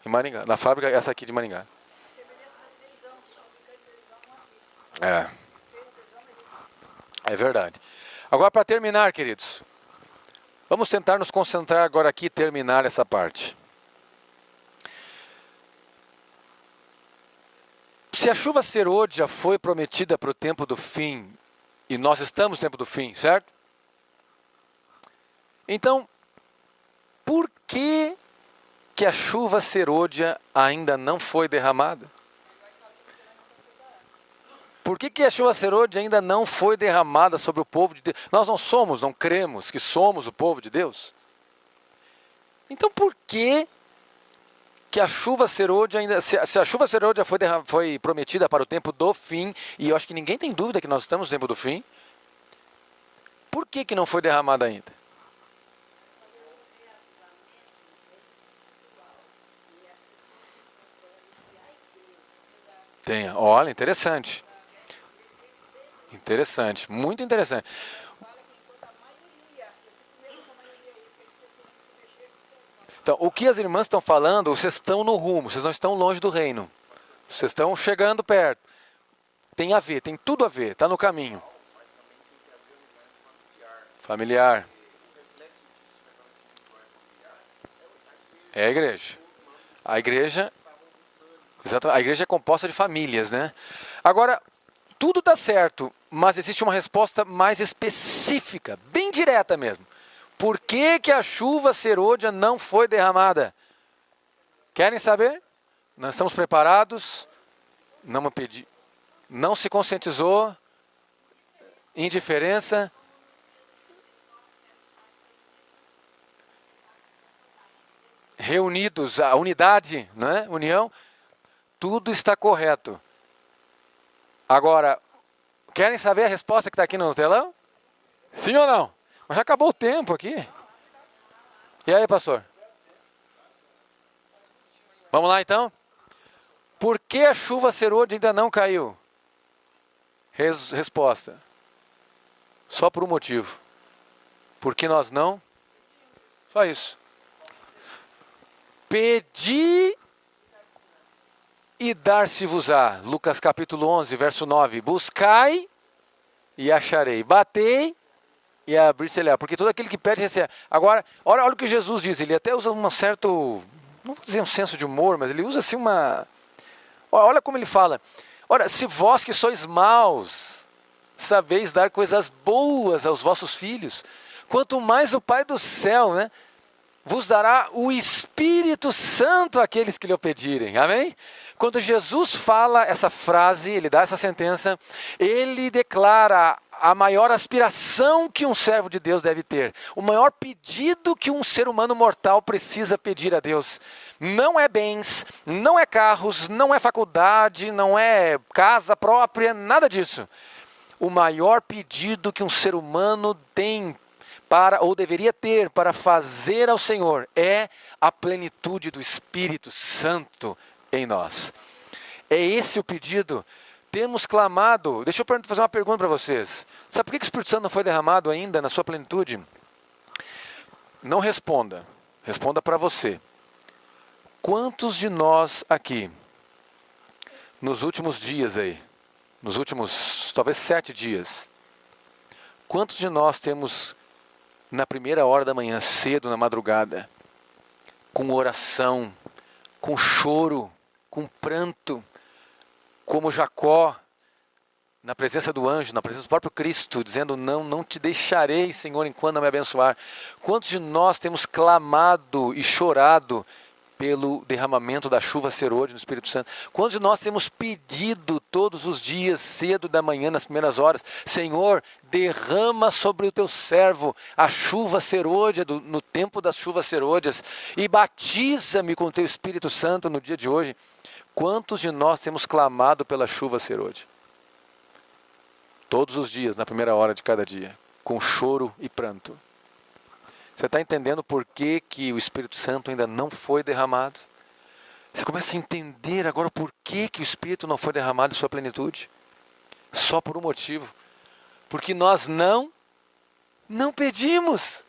A: Em Maringá. Na fábrica, essa aqui de Maringá. É verdade. Agora, para terminar, queridos, vamos tentar nos concentrar agora aqui e terminar essa parte. Se a chuva serôdia foi prometida para o tempo do fim, e nós estamos no tempo do fim, certo? Então, por que a chuva serôdia ainda não foi derramada? Por que a chuva serôdia ainda não foi derramada sobre o povo de Deus? Nós não cremos que somos o povo de Deus? Então por que a chuva serôdia ainda... Se a chuva serôdia foi prometida para o tempo do fim, e eu acho que ninguém tem dúvida que nós estamos no tempo do fim, por que não foi derramada ainda? Olha, interessante. Interessante, muito interessante. Então, o que as irmãs estão falando, vocês estão no rumo, vocês não estão longe do reino. Vocês estão chegando perto. Tem a ver, tem tudo a ver, está no caminho. Familiar. É a igreja. A igreja é composta de famílias, né? Agora, tudo está certo, Mas existe uma resposta mais específica, bem direta mesmo. Por que que a chuva serôdia não foi derramada? Querem saber? Nós estamos preparados? Não se conscientizou? Indiferença? Reunidos, a unidade, não é? União, tudo está correto. Agora, querem saber a resposta que está aqui no telão? Sim ou não? Mas já acabou o tempo aqui. E aí, pastor? Vamos lá então? Por que a chuva serôdia ainda não caiu? Resposta. Só por um motivo. Porque nós não? Só isso. Pedi e dar-se-vos-á. Lucas capítulo 11, verso 9. Buscai e acharei. Batei e abrir-se-lhe-á. Porque todo aquele que pede, recebe. Agora, olha o que Jesus diz. Ele até usa um certo, não vou dizer um senso de humor, mas ele usa assim uma... Olha como ele fala. Ora, se vós que sois maus, sabeis dar coisas boas aos vossos filhos, quanto mais o Pai do céu, né, vos dará o Espírito Santo àqueles que lhe o pedirem. Amém? Quando Jesus fala essa frase, ele dá essa sentença, ele declara a maior aspiração que um servo de Deus deve ter. O maior pedido que um ser humano mortal precisa pedir a Deus. Não é bens, não é carros, não é faculdade, não é casa própria, nada disso. O maior pedido que um ser humano tem ou deveria ter para fazer ao Senhor é a plenitude do Espírito Santo em nós. É esse o pedido. Temos clamado. Deixa eu fazer uma pergunta para vocês. Sabe por que o Espírito Santo não foi derramado ainda na sua plenitude? Não responda. Responda para você. Quantos de nós aqui, nos últimos dias aí, nos últimos talvez 7 dias, quantos de nós temos na primeira hora da manhã, cedo, na madrugada, com oração, com choro, com pranto, como Jacó, na presença do anjo, na presença do próprio Cristo, dizendo, não te deixarei, Senhor, enquanto não me abençoar. Quantos de nós temos clamado e chorado pelo derramamento da chuva serôdia no Espírito Santo? Quantos de nós temos pedido todos os dias, cedo da manhã, nas primeiras horas, Senhor, derrama sobre o teu servo a chuva serôdia, no tempo das chuvas serôdias, e batiza-me com o teu Espírito Santo no dia de hoje? Quantos de nós temos clamado pela chuva serôdia? Todos os dias, na primeira hora de cada dia, com choro e pranto. Você está entendendo por que que o Espírito Santo ainda não foi derramado? Você começa a entender agora por que que o Espírito não foi derramado em sua plenitude? Só por um motivo. Porque nós não pedimos.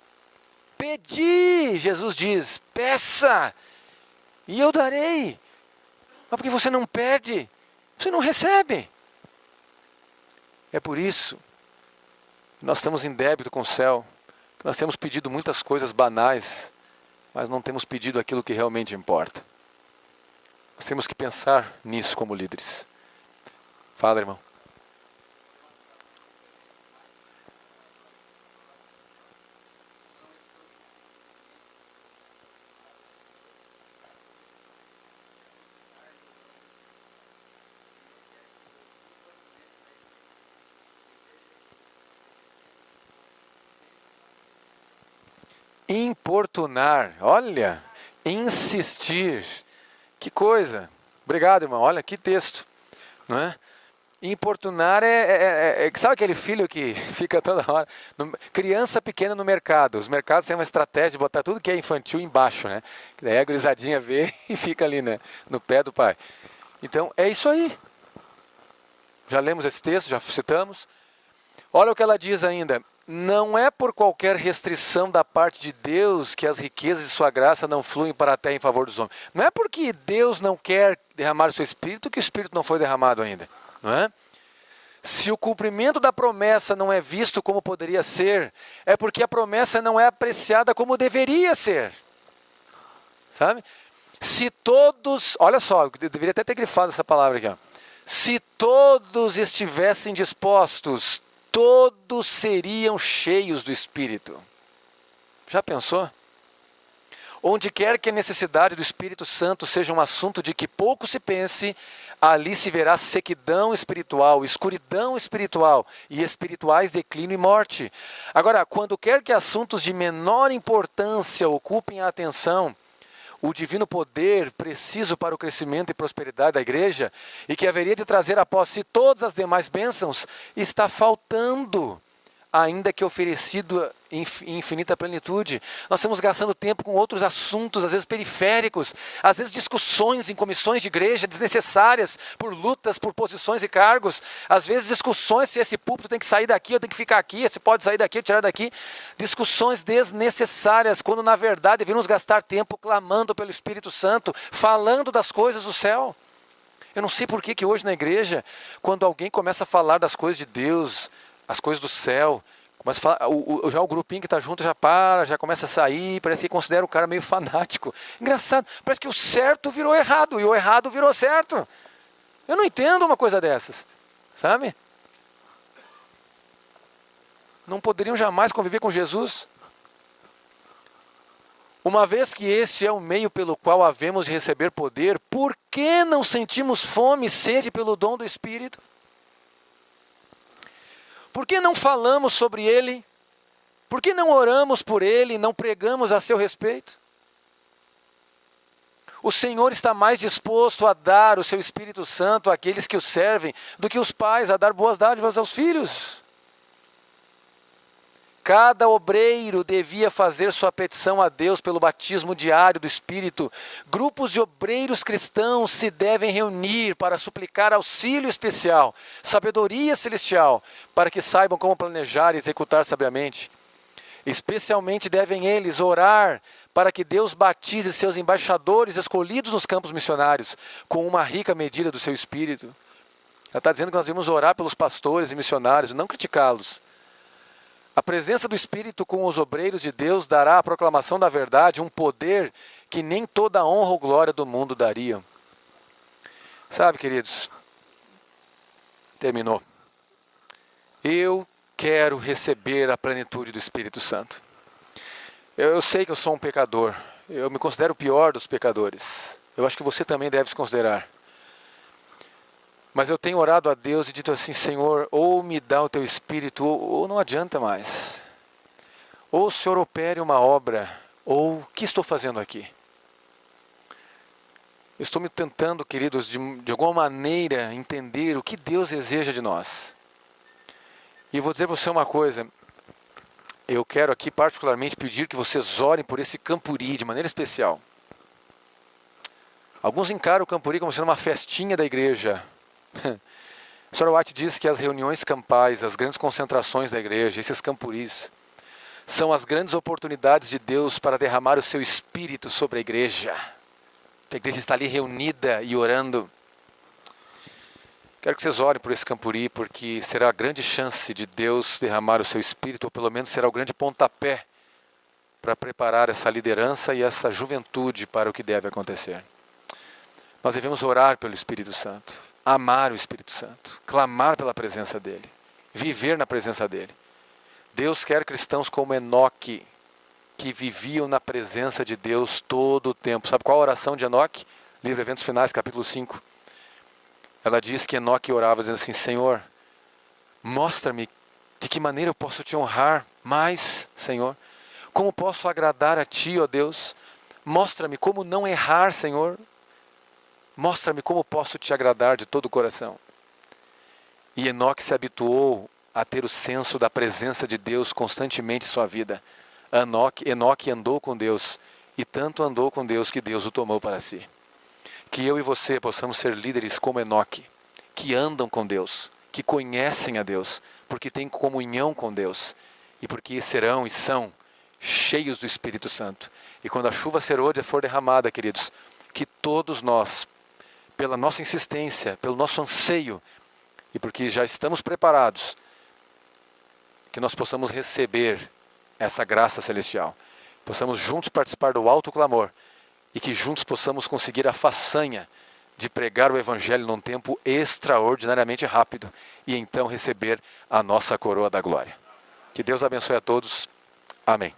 A: Pedi, Jesus diz, peça e eu darei. Mas porque você não pede, você não recebe. É por isso que nós estamos em débito com o céu. Nós temos pedido muitas coisas banais, mas não temos pedido aquilo que realmente importa. Nós temos que pensar nisso como líderes. Fala, irmão. Importunar, olha, insistir, que coisa. Obrigado, irmão, olha que texto, não é? Importunar sabe aquele filho que fica toda hora, criança pequena no mercado, os mercados têm uma estratégia de botar tudo que é infantil embaixo, né? Daí a gurizadinha vê e fica ali, né? No pé do pai. Então é isso aí. Já lemos esse texto, já citamos. Olha o que ela diz ainda. Não é por qualquer restrição da parte de Deus que as riquezas de sua graça não fluem para a terra em favor dos homens. Não é porque Deus não quer derramar o seu Espírito que o Espírito não foi derramado ainda. Não é? Se o cumprimento da promessa não é visto como poderia ser, é porque a promessa não é apreciada como deveria ser. Sabe? Se todos... Olha só, eu deveria até ter grifado essa palavra aqui. Ó. Se todos estivessem dispostos, todos seriam cheios do Espírito. Já pensou? Onde quer que a necessidade do Espírito Santo seja um assunto de que pouco se pense, ali se verá sequidão espiritual, escuridão espiritual e espirituais declínio e morte. Agora, quando quer que assuntos de menor importância ocupem a atenção, o divino poder preciso para o crescimento e prosperidade da igreja, e que haveria de trazer após si todas as demais bênçãos, está faltando, ainda que oferecido em infinita plenitude. Nós estamos gastando tempo com outros assuntos, às vezes periféricos, às vezes discussões em comissões de igreja desnecessárias, por lutas, por posições e cargos, às vezes discussões se esse púlpito tem que sair daqui, ou tem que ficar aqui, se pode sair daqui ou tirar daqui, discussões desnecessárias, quando na verdade deveríamos gastar tempo clamando pelo Espírito Santo, falando das coisas do céu. Eu não sei por que hoje na igreja, quando alguém começa a falar das coisas de Deus, as coisas do céu, começa a falar, já o grupinho que está junto já para, já começa a sair, parece que considera o cara meio fanático. Engraçado, parece que o certo virou errado e o errado virou certo. Eu não entendo uma coisa dessas, sabe? Não poderiam jamais conviver com Jesus? Uma vez que este é o meio pelo qual havemos de receber poder, por que não sentimos fome e sede pelo dom do Espírito? Por que não falamos sobre ele? Por que não oramos por ele e não pregamos a seu respeito? O Senhor está mais disposto a dar o seu Espírito Santo àqueles que o servem do que os pais a dar boas dádivas aos filhos. Cada obreiro devia fazer sua petição a Deus pelo batismo diário do Espírito. Grupos de obreiros cristãos se devem reunir para suplicar auxílio especial, sabedoria celestial, para que saibam como planejar e executar sabiamente. Especialmente devem eles orar para que Deus batize seus embaixadores escolhidos nos campos missionários com uma rica medida do seu Espírito. Ela está dizendo que nós devemos orar pelos pastores e missionários, não criticá-los. A presença do Espírito com os obreiros de Deus dará à proclamação da verdade um poder que nem toda a honra ou glória do mundo daria. Sabe, queridos, terminou. Eu quero receber a plenitude do Espírito Santo. Eu sei que eu sou um pecador. Eu me considero o pior dos pecadores. Eu acho que você também deve se considerar. Mas eu tenho orado a Deus e dito assim: Senhor, ou me dá o teu Espírito, ou não adianta mais. Ou o Senhor opere uma obra, ou o que estou fazendo aqui? Estou me tentando, queridos, de alguma maneira entender o que Deus deseja de nós. E eu vou dizer para você uma coisa. Eu quero aqui particularmente pedir que vocês orem por esse Campuri de maneira especial. Alguns encaram o Campuri como sendo uma festinha da igreja. A Sra. White diz que as reuniões campais, as grandes concentrações da igreja, esses campuris, são as grandes oportunidades de Deus para derramar o seu Espírito sobre a igreja. A igreja está ali reunida e orando. Quero que vocês orem por esse campuri, porque será a grande chance de Deus derramar o seu Espírito, ou pelo menos será o grande pontapé para preparar essa liderança e essa juventude para o que deve acontecer. Nós devemos orar pelo Espírito Santo, amar o Espírito Santo, clamar pela presença dEle, viver na presença dEle. Deus quer cristãos como Enoque, que viviam na presença de Deus todo o tempo. Sabe qual a oração de Enoque? Livro Eventos Finais, capítulo 5. Ela diz que Enoque orava dizendo assim: Senhor, mostra-me de que maneira eu posso te honrar mais, Senhor. Como posso agradar a Ti, ó Deus. Mostra-me como não errar, Senhor. Mostra-me como posso te agradar de todo o coração. E Enoque se habituou a ter o senso da presença de Deus constantemente em sua vida. Enoque andou com Deus, e tanto andou com Deus que Deus o tomou para si. Que eu e você possamos ser líderes como Enoque, que andam com Deus, que conhecem a Deus, porque têm comunhão com Deus, e porque serão e são cheios do Espírito Santo. E quando a chuva serôdia for derramada, queridos, que todos nós, pela nossa insistência, pelo nosso anseio, e porque já estamos preparados, que nós possamos receber essa graça celestial, possamos juntos participar do alto clamor, e que juntos possamos conseguir a façanha de pregar o Evangelho num tempo extraordinariamente rápido e então receber a nossa coroa da glória. Que Deus abençoe a todos. Amém.